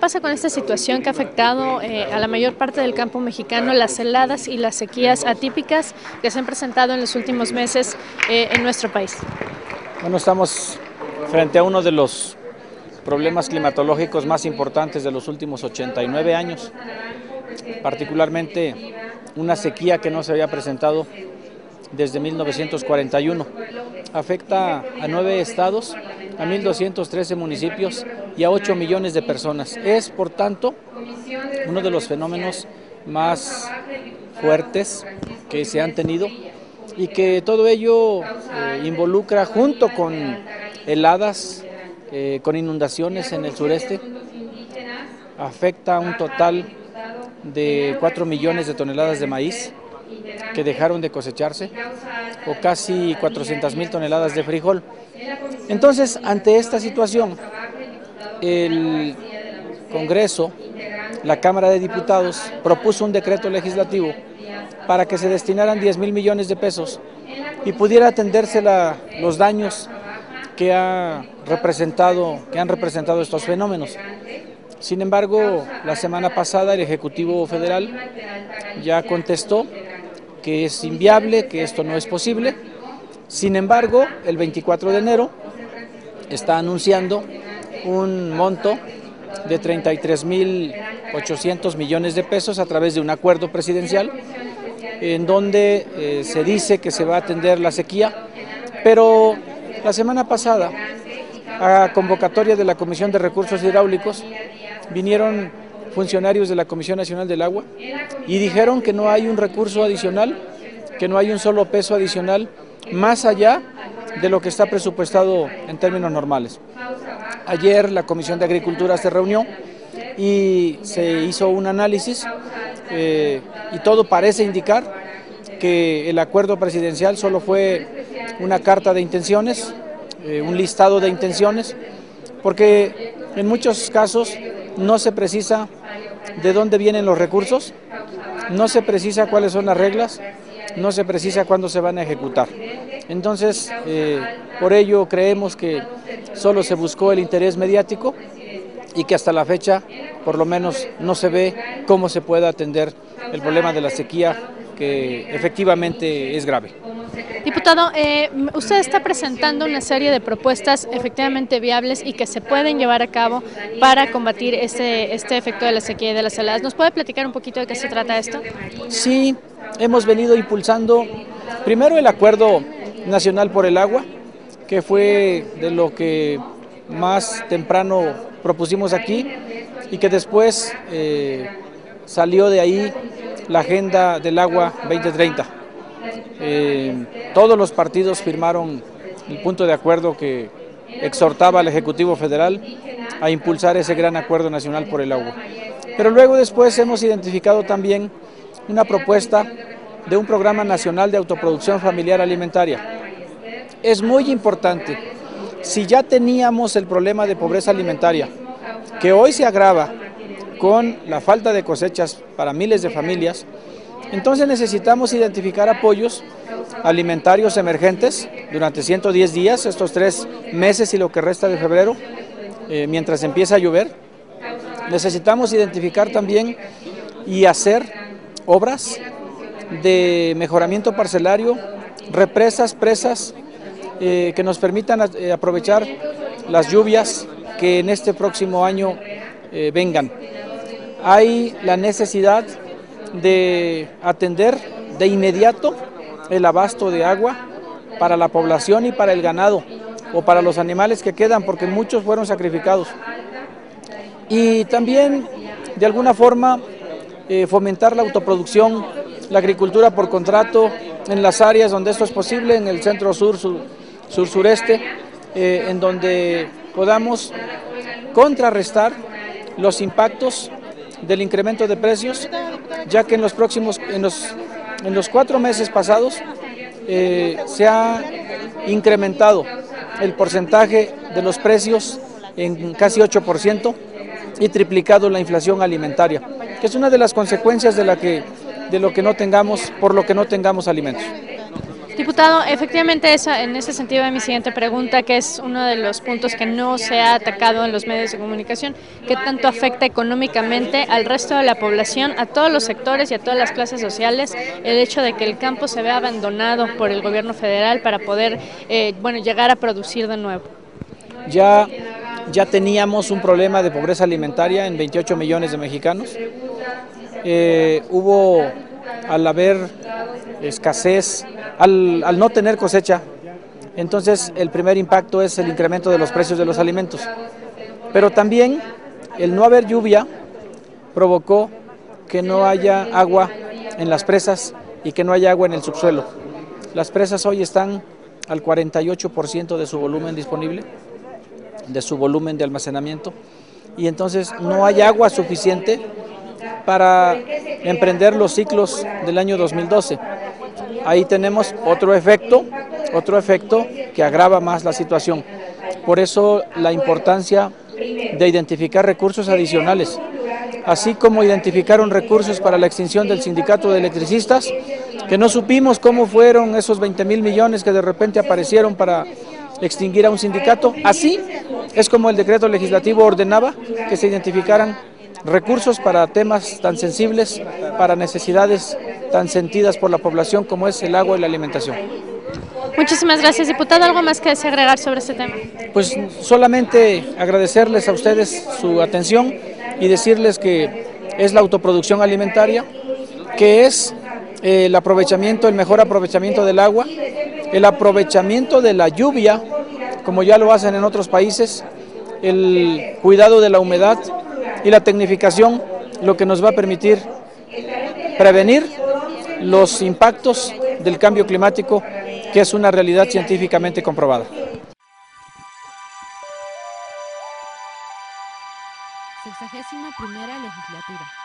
pasa con esta situación que ha afectado a la mayor parte del campo mexicano, las heladas y las sequías atípicas que se han presentado en los últimos meses en nuestro país? Bueno, estamos frente a uno de los problemas climatológicos más importantes de los últimos 89 años, particularmente una sequía que no se había presentado desde 1941. Afecta a 9 estados, a 1.213 municipios y a 8 millones de personas. Es, por tanto, uno de los fenómenos más fuertes que se han tenido y que todo ello involucra, junto con heladas, con inundaciones en el sureste, afecta a un total de 4 millones de toneladas de maíz que dejaron de cosecharse, o casi 400,000 toneladas de frijol. Entonces, ante esta situación, el Congreso, la Cámara de Diputados, propuso un decreto legislativo para que se destinaran 10,000 millones de pesos y pudiera atenderse los daños que han representado estos fenómenos. Sin embargo, la semana pasada el Ejecutivo Federal ya contestó que es inviable, que esto no es posible. Sin embargo, el 24 de enero está anunciando un monto de 33,800 millones de pesos a través de un acuerdo presidencial en donde se dice que se va a atender la sequía, pero la semana pasada, a convocatoria de la Comisión de Recursos Hidráulicos, vinieron funcionarios de la Comisión Nacional del Agua y dijeron que no hay un recurso adicional, que no hay un solo peso adicional más allá de lo que está presupuestado en términos normales. Ayer la Comisión de Agricultura se reunió y se hizo un análisis y todo parece indicar que el acuerdo presidencial solo fue una carta de intenciones, un listado de intenciones, porque en muchos casos no se precisa de dónde vienen los recursos, no se precisa cuáles son las reglas, no se precisa cuándo se van a ejecutar. Entonces, por ello creemos que solo se buscó el interés mediático y que hasta la fecha, por lo menos, no se ve cómo se pueda atender el problema de la sequía, que efectivamente es grave. Diputado, usted está presentando una serie de propuestas efectivamente viables y que se pueden llevar a cabo para combatir este efecto de la sequía y de las heladas. ¿Nos puede platicar un poquito de qué se trata esto? Sí, hemos venido impulsando primero el Acuerdo Nacional por el Agua, que fue de lo que más temprano propusimos aquí y que después salió de ahí la Agenda del Agua 2030. Todos los partidos firmaron el punto de acuerdo que exhortaba al Ejecutivo Federal a impulsar ese gran Acuerdo Nacional por el Agua. Pero luego después hemos identificado también una propuesta de un programa nacional de autoproducción familiar alimentaria. Es muy importante, si ya teníamos el problema de pobreza alimentaria, que hoy se agrava con la falta de cosechas para miles de familias, entonces necesitamos identificar apoyos alimentarios emergentes durante 110 días, estos 3 meses y lo que resta de febrero, mientras empieza a llover. Necesitamos identificar también y hacer obras de mejoramiento parcelario, represas, presas, que nos permitan aprovechar las lluvias que en este próximo año vengan. Hay la necesidad de atender de inmediato el abasto de agua para la población y para el ganado o para los animales que quedan, porque muchos fueron sacrificados. Y también, de alguna forma, fomentar la autoproducción, la agricultura por contrato en las áreas donde esto es posible, en el centro sur, sur-sureste, en donde podamos contrarrestar los impactos del incremento de precios, ya que en los 4 meses pasados se ha incrementado el porcentaje de los precios en casi 8% y triplicado la inflación alimentaria, que es una de las consecuencias por lo que no tengamos alimentos. Diputado, efectivamente en ese sentido de mi siguiente pregunta, que es uno de los puntos que no se ha atacado en los medios de comunicación, ¿qué tanto afecta económicamente al resto de la población, a todos los sectores y a todas las clases sociales, el hecho de que el campo se vea abandonado por el gobierno federal para poder llegar a producir de nuevo? Ya teníamos un problema de pobreza alimentaria en 28 millones de mexicanos. Hubo, al haber escasez, al no tener cosecha, entonces el primer impacto es el incremento de los precios de los alimentos. Pero también el no haber lluvia provocó que no haya agua en las presas y que no haya agua en el subsuelo. Las presas hoy están al 48% de su volumen disponible, de su volumen de almacenamiento, y entonces no hay agua suficiente para emprender los ciclos del año 2012. Ahí tenemos otro efecto que agrava más la situación. Por eso la importancia de identificar recursos adicionales, así como identificaron recursos para la extinción del sindicato de electricistas, que no supimos cómo fueron esos 20,000 millones que de repente aparecieron para extinguir a un sindicato. Así es como el decreto legislativo ordenaba que se identificaran recursos para temas tan sensibles, para necesidades tan sentidas por la población como es el agua y la alimentación. Muchísimas gracias, diputado. ¿Algo más que desee agregar sobre este tema? Pues solamente agradecerles a ustedes su atención y decirles que es la autoproducción alimentaria, que es el mejor aprovechamiento del agua, el aprovechamiento de la lluvia, como ya lo hacen en otros países, el cuidado de la humedad y la tecnificación, lo que nos va a permitir prevenir los impactos del cambio climático, que es una realidad científicamente comprobada. 61ª legislatura.